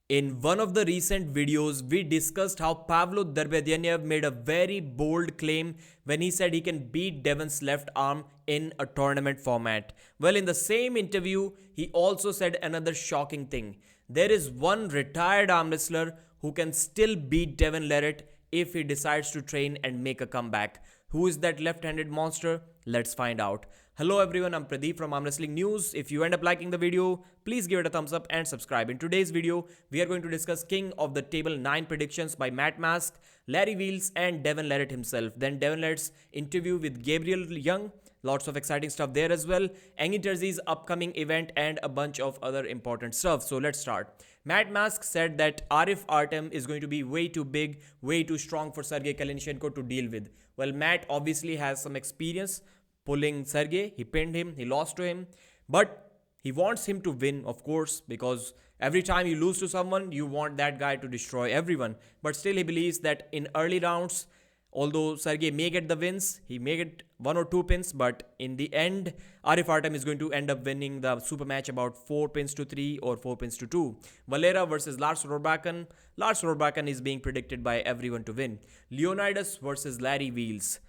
In one of the recent videos, we discussed how Pavlo Darbedyanev made a very bold claim when he said he can beat Devon's left arm in a tournament format. Well, in the same interview, he also said another shocking thing. There is one retired arm wrestler who can still beat Devon Larratt if he decides to train and make a comeback. Who is that left-handed monster? Let's find out. Hello everyone, I'm Pradeep from Armwrestling News. If you end up liking the video, please give it a thumbs up and subscribe. In today's video, we are going to discuss King of the Table 9 predictions by Matt Mask, Larry Wheels and Devon Larratt himself. Then Devon Larratt's interview with Gabriel Young. Lots of exciting stuff there as well. Angie Terzi's upcoming event and a bunch of other important stuff. So let's start. Matt Mask said that Arif Artem is going to be way too big, way too strong for Sergey Kalinichenko to deal with. Well, Matt obviously has some experience pulling Sergey. He pinned him, he lost to him, but he wants him to win, of course, because every time you lose to someone, you want that guy to destroy everyone. But still, he believes that in early rounds, although Sergey may get the wins, he may get 1 or 2 pins, but in the end, Arif Artem is going to end up winning the super match about 4 pins to 3 or 4 pins to 2. Valera versus Lars Rohrbachen. Lars Rohrbachen is being predicted by everyone to win. Leonidas versus Larry Wheels.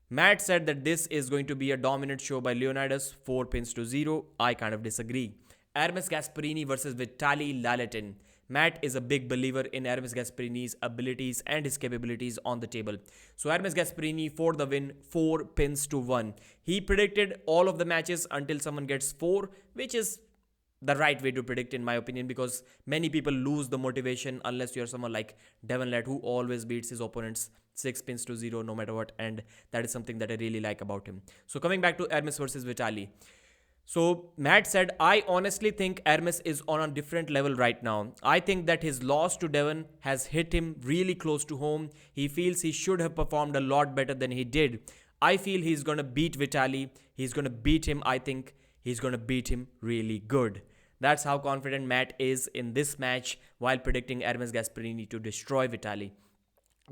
Matt said that this is going to be a dominant show by Leonidas, 4 pins to 0. I kind of disagree. Hermes Gasparini versus Vitaly Lalatin. Matt is a big believer in Hermes Gasparini's abilities and his capabilities on the table. So Hermes Gasparini for the win, 4 pins to 1. He predicted all of the matches until someone gets 4, which is the right way to predict in my opinion, because many people lose the motivation unless you're someone like Devon Larratt who always beats his opponents 6 pins to 0 no matter what, and that is something that I really like about him. So coming back to Hermes versus Vitaly. So Matt said, I honestly think Hermes is on a different level right now. I think that his loss to Devon has hit him really close to home. He feels he should have performed a lot better than he did. I feel he's going to beat Vitaly. He's going to beat him. I think he's going to beat him really good. That's how confident Matt is in this match while predicting Hermes Gasparini to destroy Vitaly.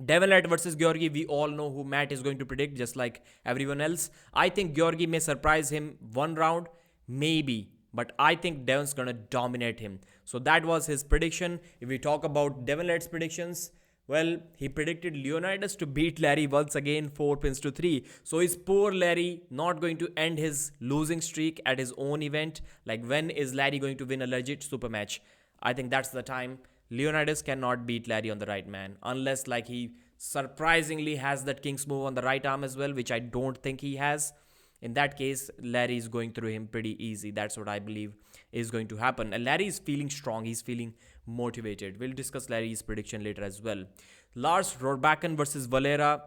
Devon Larratt versus Georgi, we all know who Matt is going to predict, just like everyone else. I think Georgi may surprise him one round, maybe, but I think Devon's going to dominate him. So that was his prediction. If we talk about Devon Larratt's predictions, well, he predicted Leonidas to beat Larry once again, 4 pins to 3. So is poor Larry not going to end his losing streak at his own event? Like, when is Larry going to win a legit super match? I think that's the time. Leonidas cannot beat Larry on the right man, unless like he surprisingly has that King's move on the right arm as well, which I don't think he has. In that case, Larry is going through him pretty easy. That's what I believe is going to happen. And Larry is feeling strong. He's feeling motivated. We'll discuss Larry's prediction later as well. Lars Rohrbachen versus Valera.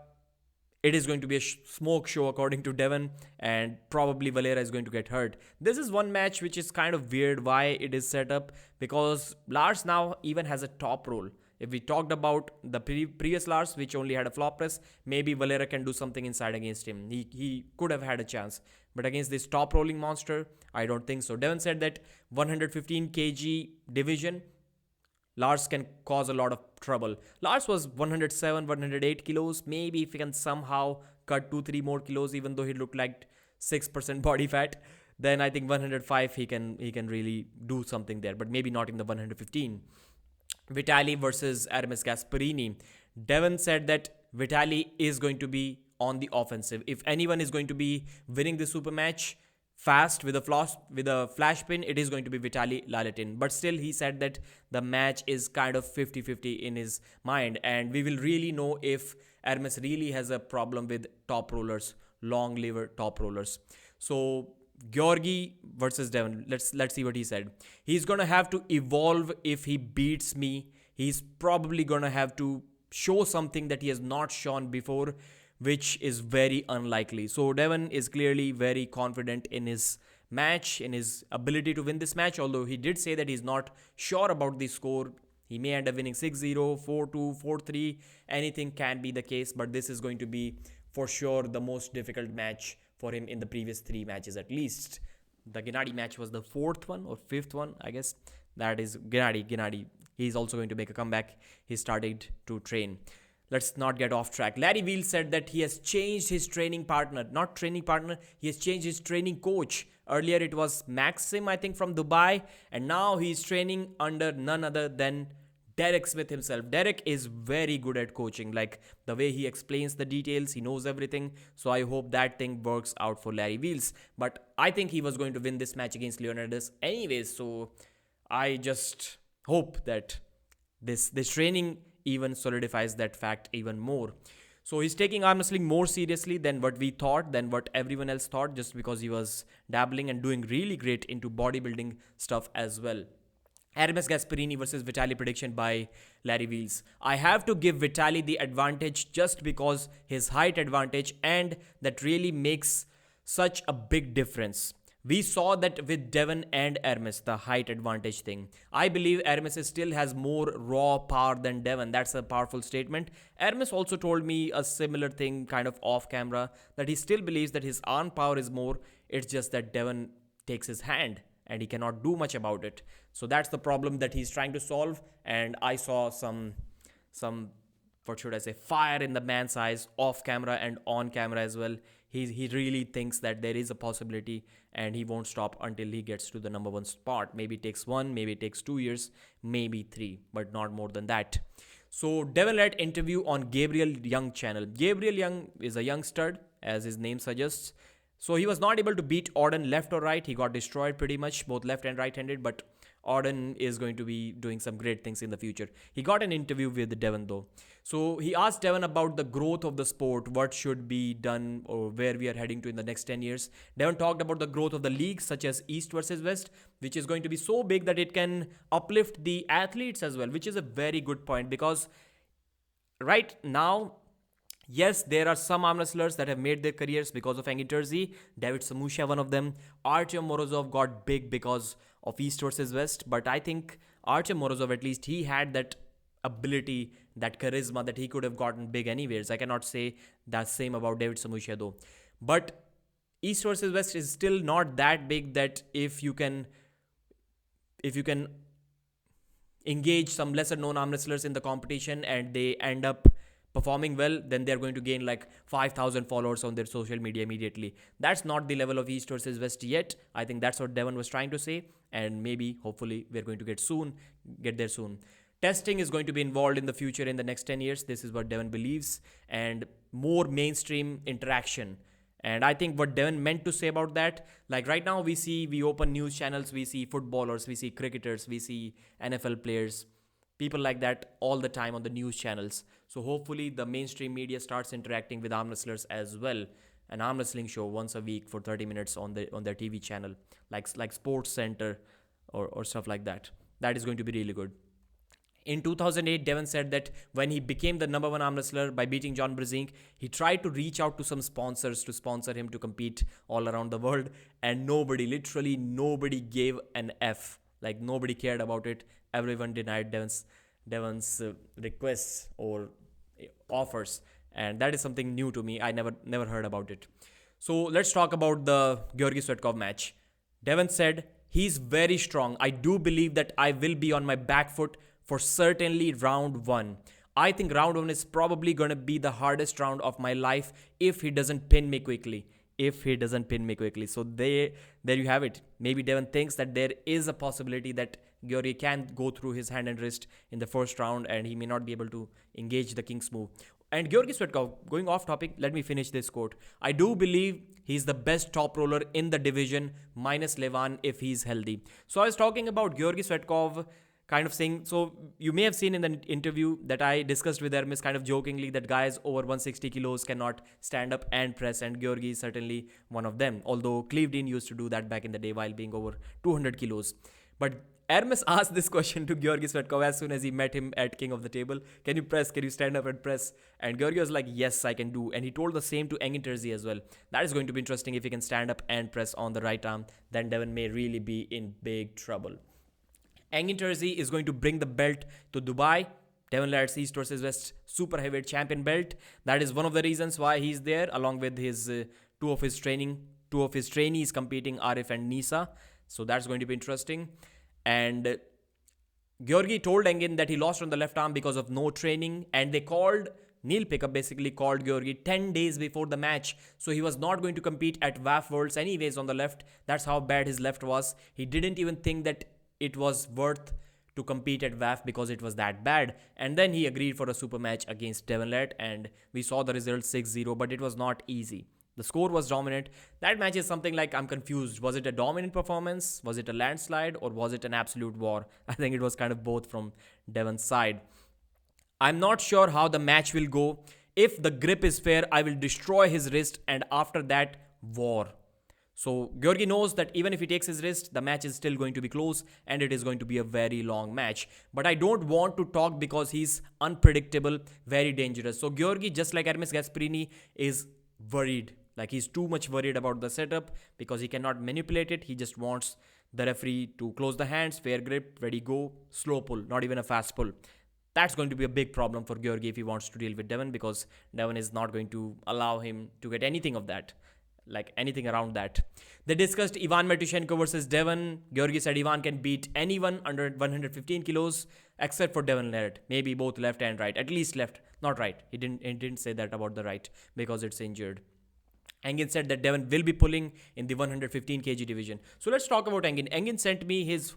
It is going to be a smoke show according to Devon, and probably Valera is going to get hurt. This is one match which is kind of weird why it is set up, because Lars now even has a top roll. If we talked about the previous Lars, which only had a flop press, maybe Valera can do something inside against him. He could have had a chance. But against this top rolling monster, I don't think so. Devon said that 115 kg division, Lars can cause a lot of trouble. Lars was 107, 108 kilos. Maybe if he can somehow cut 2-3 more kilos, even though he looked like 6% body fat, then I think 105 he can really do something there. But maybe not in the 115. Vitaly versus Hermes Gasparini. Devon said that Vitaly is going to be on the offensive. If anyone is going to be winning the super match fast with a flash pin, it is going to be Vitaly Lalatin. But still, he said that the match is kind of 50-50 in his mind, and we will really know if Hermes really has a problem with top rollers, long lever top rollers. So Georgi versus Devon. Let's see what he said. He's gonna have to evolve if he beats me. He's probably gonna have to show something that he has not shown before, which is very unlikely. So Devon is clearly very confident in his match, in his ability to win this match, although he did say that he's not sure about the score. He may end up winning 6-0, 4-2, 4-3. Anything can be the case, but this is going to be for sure the most difficult match for him in the previous 3 matches at least. The Gennady match was the 4th one or 5th one, I guess. That is Gennady. He's also going to make a comeback. He started to train. Let's not get off track. Larry Wheels said that he has changed his training partner. Not training partner, he has changed his training coach. Earlier it was Maxim, I think, from Dubai. And now he's training under none other than Derek Smith himself. Derek is very good at coaching. Like the way he explains the details, he knows everything. So I hope that thing works out for Larry Wheels. But I think he was going to win this match against Leonidas anyways. So I just hope that this training even solidifies that fact even more. So he's taking arm wrestling more seriously than what we thought, than what everyone else thought, just because he was dabbling and doing really great into bodybuilding stuff as well. Hermes Gasparini versus Vitali prediction by Larry Wheels. I have to give Vitali the advantage just because his height advantage, and that really makes such a big difference. We saw that with Devon and Hermes, the height advantage thing. I believe Hermes still has more raw power than Devon. That's a powerful statement. Hermes also told me a similar thing kind of off camera, that he still believes that his arm power is more. It's just that Devon takes his hand and he cannot do much about it. So that's the problem that he's trying to solve. And I saw some what should I say, fire in the man's eyes off camera and on camera as well. He really thinks that there is a possibility and he won't stop until he gets to the number one spot. Maybe it takes 1, maybe it takes 2 years, maybe 3, but not more than that. So Devon Larratt interview on Gabriel Young channel. Gabriel Young is a young stud, as his name suggests. So he was not able to beat Auden left or right. He got destroyed pretty much, both left and right-handed, but Auden is going to be doing some great things in the future. He got an interview with Devon though. So he asked Devon about the growth of the sport, what should be done or where we are heading to in the next 10 years. Devon talked about the growth of the leagues such as East versus West, which is going to be so big that it can uplift the athletes as well, which is a very good point, because right now, yes, there are some arm wrestlers that have made their careers because of Engin Terzi. David Samusha, one of them. Artyom Morozov got big because of East versus West. But I think Artyom Morozov, at least, he had that ability, that charisma that he could have gotten big anyways. I cannot say that same about David Samusha though. But East versus West is still not that big that if you can engage some lesser known arm wrestlers in the competition and they end up performing well, then they're going to gain like 5,000 followers on their social media immediately. That's not the level of East versus West yet. I think that's what Devon was trying to say, and maybe, hopefully, we're going to get there soon. Testing is going to be involved in the future in the next 10 years. This is what Devon believes, and more mainstream interaction. And I think what Devon meant to say about that, like right now we open news channels, we see footballers, we see cricketers, we see NFL players, people like that all the time on the news channels. So hopefully the mainstream media starts interacting with arm wrestlers as well. An arm wrestling show once a week for 30 minutes on their TV channel, like Sports Center or stuff like that. That is going to be really good. In 2008, Devon said that when he became the number one arm wrestler by beating John Brzezinski, he tried to reach out to some sponsors to sponsor him to compete all around the world, and literally nobody gave an F. Like nobody cared about it. Everyone denied Devon's requests or offers, and that is something new to me. I never heard about it. So let's talk about the Georgi Svetkov match. Devon said, he's very strong. I do believe that I will be on my back foot for certainly round 1. I think round 1 is probably going to be the hardest round of my life if he doesn't pin me quickly. So there you have it. Maybe Devon thinks that there is a possibility that Georgi can go through his hand and wrist in the first round and he may not be able to engage the King's move. And Georgi Svetkov, going off topic, let me finish this quote. I do believe he's the best top roller in the division minus Levan if he's healthy. So I was talking about Georgi Svetkov kind of saying, so you may have seen in the interview that I discussed with Hermes kind of jokingly that guys over 160 kilos cannot stand up and press, and Georgi is certainly one of them. Although Cleve Dean used to do that back in the day while being over 200 kilos. But Hermes asked this question to Georgi Svetkov as soon as he met him at King of the Table. Can you press? Can you stand up and press? And Georgi was like, yes, I can do. And he told the same to Engin Terzi as well. That is going to be interesting. If he can stand up and press on the right arm, then Devon may really be in big trouble. Engin Terzi is going to bring the belt to Dubai. Devon Larratt's East versus West super heavyweight champion belt. That is one of the reasons why he's there, along with his two of his trainees competing, Arif and Nisa. So that's going to be interesting. And Georgi told Engin that he lost on the left arm because of no training, and Neil Pickup basically called Georgi 10 days before the match. So he was not going to compete at WAF Worlds anyways on the left. That's how bad his left was. He didn't even think that it was worth to compete at WAF because it was that bad. And then he agreed for a super match against Devon Larratt, and we saw the result 6-0, but it was not easy. The score was dominant. That match is something like, I'm confused. Was it a dominant performance? Was it a landslide? Or was it an absolute war? I think it was kind of both from Devon's side. I'm not sure how the match will go. If the grip is fair, I will destroy his wrist, and after that, war. So Georgi knows that even if he takes his wrist, the match is still going to be close and it is going to be a very long match. But I don't want to talk because he's unpredictable, very dangerous. So Georgi, just like Hermes Gasparini, is worried. Like, he's too much worried about the setup because he cannot manipulate it. He just wants the referee to close the hands, fair grip, ready, go, slow pull, not even a fast pull. That's going to be a big problem for Georgi if he wants to deal with Devon, because Devon is not going to allow him to get anything of that, like anything around that. They discussed Ivan Matushenko versus Devon. Georgi said Ivan can beat anyone under 115 kilos except for Devon Larratt. Maybe both left and right. At least left, not right. He didn't say that about the right because it's injured. Engin said that Devon will be pulling in the 115 kg division. So let's talk about Engin. Engin sent me his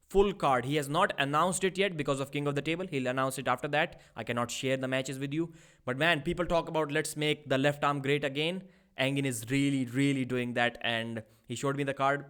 full card. He has not announced it yet because of King of the Table. He'll announce it after that. I cannot share the matches with you. But man, people talk about let's make the left arm great again. Engin is really doing that, and he showed me the card.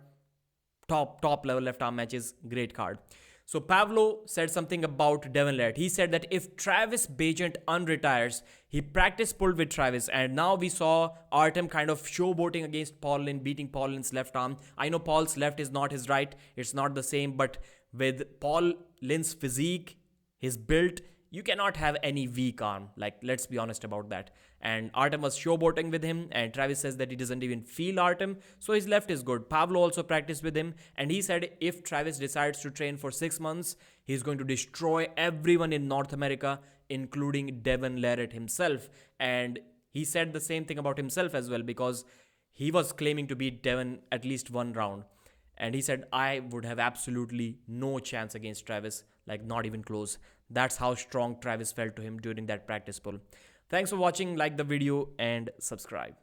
Top level left arm matches, great card. So Pavlo said something about Devon Larratt. He said that if Travis Bagent unretires, he practice pulled with Travis, and now we saw Artem kind of showboating against Paul Lynn, beating Paul Lynn's left arm. I know Paul's left is not his right, it's not the same, but with Paul Lynn's physique, his build, you cannot have any weak arm. Like, let's be honest about that. And Artem was showboating with him, and Travis says that he doesn't even feel Artem, so his left is good. Pavlo also practiced with him, and he said if Travis decides to train for 6 months, he's going to destroy everyone in North America, including Devon Larratt himself. And he said the same thing about himself as well, because he was claiming to beat Devon at least one round. And he said, I would have absolutely no chance against Travis, like not even close. That's how strong Travis felt to him during that practice pull. Thanks for watching, like the video and subscribe.